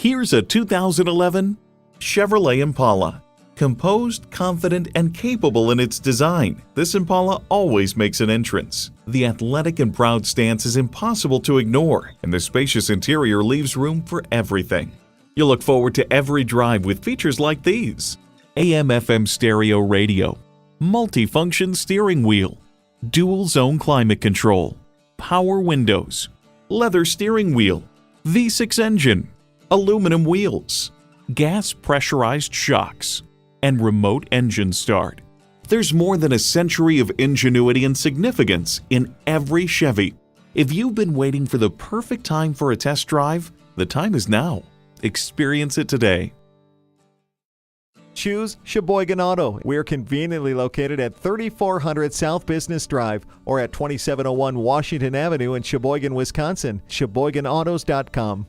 Here's a 2011 Chevrolet Impala. Composed, confident, and capable in its design, this Impala always makes an entrance. The athletic and proud stance is impossible to ignore, and the spacious interior leaves room for everything. You'll look forward to every drive with features like these: AM/FM stereo radio, multifunction steering wheel, dual-zone climate control, power windows, leather steering wheel, V6 engine, aluminum wheels, gas pressurized shocks, and remote engine start. There's more than a century of ingenuity and significance in every Chevy. If you've been waiting for the perfect time for a test drive, the time is now. Experience it today. Choose Sheboygan Auto. We're conveniently located at 3400 South Business Drive or at 2701 Washington Avenue in Sheboygan, Wisconsin. SheboyganAutos.com.